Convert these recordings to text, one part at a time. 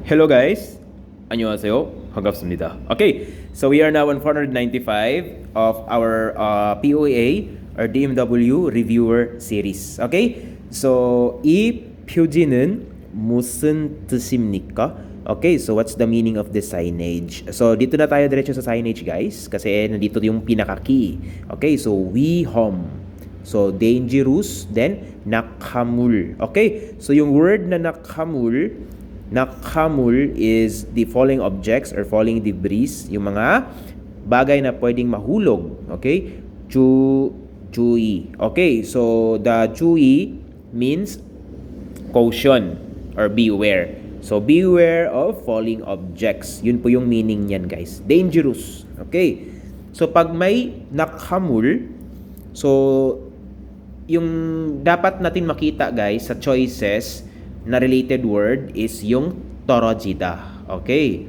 Hello guys, 안녕하세요. 반갑습니다. Okay, so we are now on 495 of our POA or DMW reviewer series. Okay, so 이 표지는 무슨 뜻입니까? Okay, so what's the meaning of this signage? So dito na tayo diretso sa signage guys kasi nandito yung pinaka-key. Okay, so we home. So dangerous, then nakamul. Okay, so yung word na nakamul is the falling objects or falling debris, yung mga bagay na pwedeng mahulog. Okay? Chui. Okay, so the chui means caution or beware. So beware of falling objects. Yun po yung meaning niyan, guys. Dangerous. Okay? So pag may nakhamul, so yung dapat natin makita, guys, sa choices na related word is yung torojida. Okay?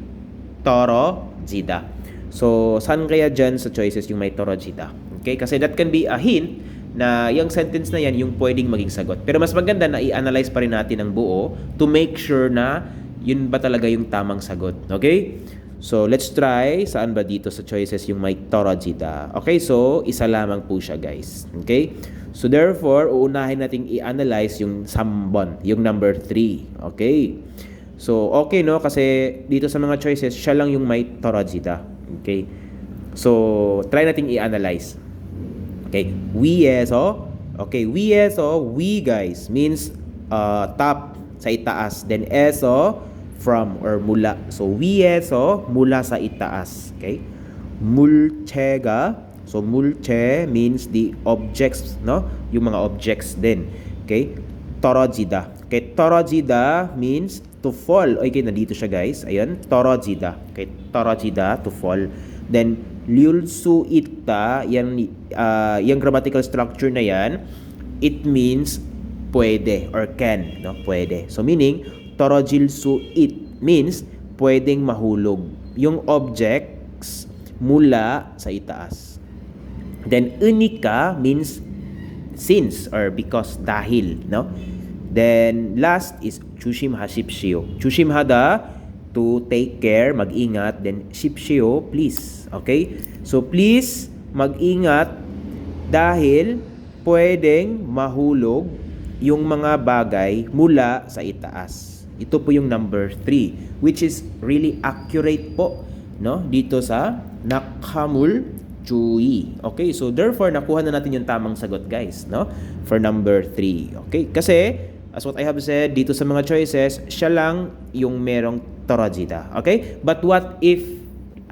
Torojida. So, saan kaya dyan sa choices yung may torojida? Okay? Kasi that can be a hint na yung sentence na yan yung pwedeng maging sagot. Pero mas maganda na i-analyze pa rin natin ang buo to make sure na yun ba talaga yung tamang sagot. Okay? So, let's try. Saan ba dito sa choices yung may torojida? Okay? So, isa lamang po siya, guys. Okay? So therefore, uunahin nating i-analyze yung sambon, yung number 3. Okay? So, okay no? Kasi dito sa mga choices, siya lang yung may torojida. Okay? So, try nating i-analyze. Okay? Wieso. Okay, wieso, we guys, means top, sa itaas. Then eso, from or mula. So, wieso, mula sa itaas. Okay? Mulchega. So, mulche means the objects, no? Yung mga objects din. Okay? Torojida. Okay, torojida means to fall. Okay, nandito siya, guys. Ayun, torojida. Okay, torojida, to fall. Then, liulsu ita, yung grammatical structure na yan, it means pwede or can, no? Pwede. So, meaning, torojilsu it means pwedeng mahulog yung objects mula sa itaas. Then, unika means since or because, dahil, no? Then, last is chushimha shipshio. Chushimhada, to take care, mag-ingat. Then, shipshio, please. Okay? So, please, mag-ingat dahil pwedeng mahulog yung mga bagay mula sa itaas. Ito po yung number 3, which is really accurate po, no? Dito sa nakamul chui. Okay, so therefore, nakuha na natin yung tamang sagot, guys, no? For number 3. Okay, kasi, as what I have said, dito sa mga choices, siya lang yung merong torojida. Okay? But what if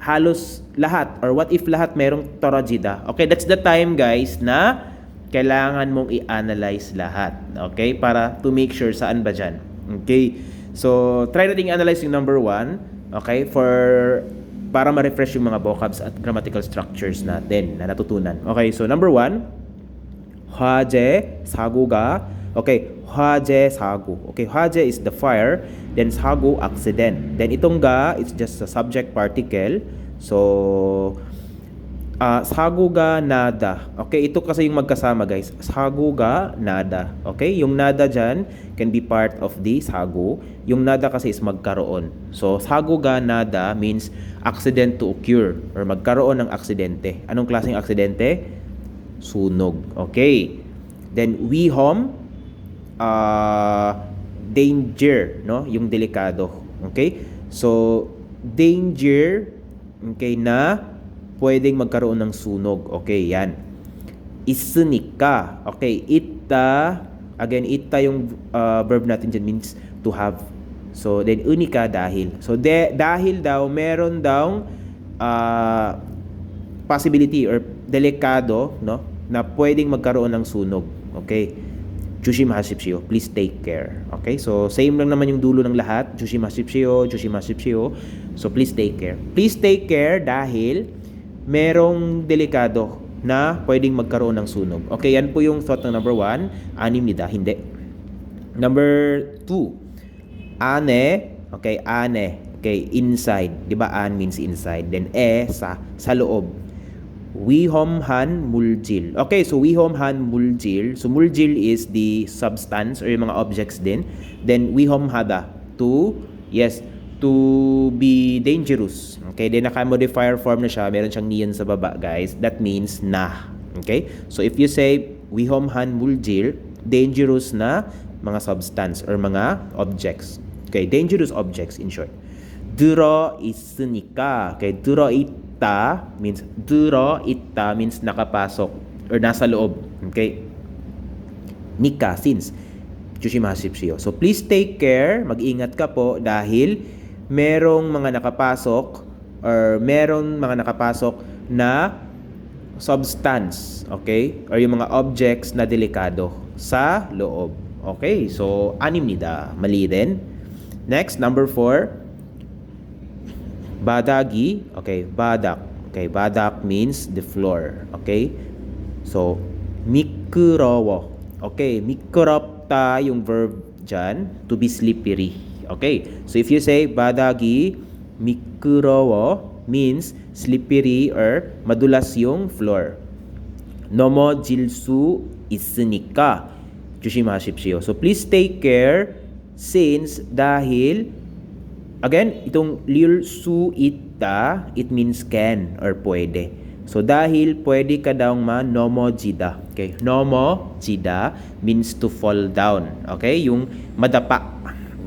halos lahat, or what if lahat merong torojida? Okay, that's the time, guys, na kailangan mong i-analyze lahat. Okay? Para to make sure saan ba dyan. Okay? So, try natin i-analyze yung number 1. Okay? Para ma-refresh yung mga vocabs at grammatical structures natin na natutunan. Okay, so number 1, 화재 사고가. Okay, 화재 사고. Okay, 화재 is the fire, then 사고 accident. Then itong ga it's just a subject particle. So sagoga nada. Okay, ito kasi yung magkasama, guys. Sagoga nada. Okay, yung nada dyan can be part of the sago. Yung nada kasi is magkaroon. So, sagoga nada means accident to occur or magkaroon ng aksidente. Anong klaseng aksidente? Sunog. Okay. Then, wihom, danger, no? Yung delikado. Okay? So, danger, okay, na pwedeng magkaroon ng sunog. Okay, yan. Isunika. Okay, ita. Again, ita yung verb natin dyan means to have. So, then unika dahil. So, dahil daw, meron daw possibility or delikado, no? Na pwedeng magkaroon ng sunog. Okay. Chushima shipshio. Please take care. Okay, so same lang naman yung dulo ng lahat. Chushima shipshio, chushima shipshio. So, please take care. Please take care dahil merong delikado na pwedeng magkaroon ng sunog. Okay, yan po yung thought ng number 1. Animida, hindi. Number 2. Ane. Okay, ane. Okay, inside. Diba, an means inside. Then, sa loob. Wihomhan muljil. Okay, so wihomhan muljil. So, muljil is the substance or yung mga objects din. Then, wihomhada. To, yes, to be dangerous. Okay, then naka-modifier form na siya, meron siyang niyan sa baba, guys. That means na. Okay? So if you say wihomhan muljil, dangerous na mga substance or mga objects. Okay, dangerous objects in short. Duro is으니까. Okay, duro ita means nakapasok or nasa loob. Okay? Nika since Chushimashipshiyo. So please take care, mag-ingat ka po dahil merong mga nakapasok na substance, okay? Or yung mga objects na delikado sa loob. Okay? So animnida. Mali din. Next, number 4. Badagi. Okay, badak. Okay, badak means the floor. Okay? So mi끄러워. Okay, mi끄럽다 yung verb dyan, to be slippery. Okay, so if you say 바닥이 미끄러워 means slippery or madulas yung floor. 넘어질 수 있으니까 조심하십시오. So please take care since dahil again itong lir su ita, it means can or pwede. So dahil pwede ka daw nomojida. Okay, nomojida means to fall down. Okay, yung madapa.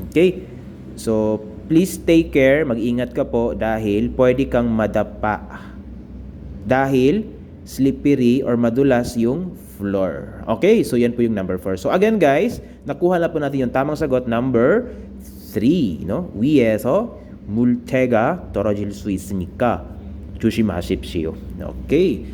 Okay, so please take care, mag-ingat ka po dahil pwede kang madapa. Dahil slippery or madulas yung floor. Okay, so yan po yung number 4. So again guys, nakuha na po natin yung tamang sagot, number 3. No? 위에서 물때가 떨어질 수 있으니까 조심하십시오. Okay.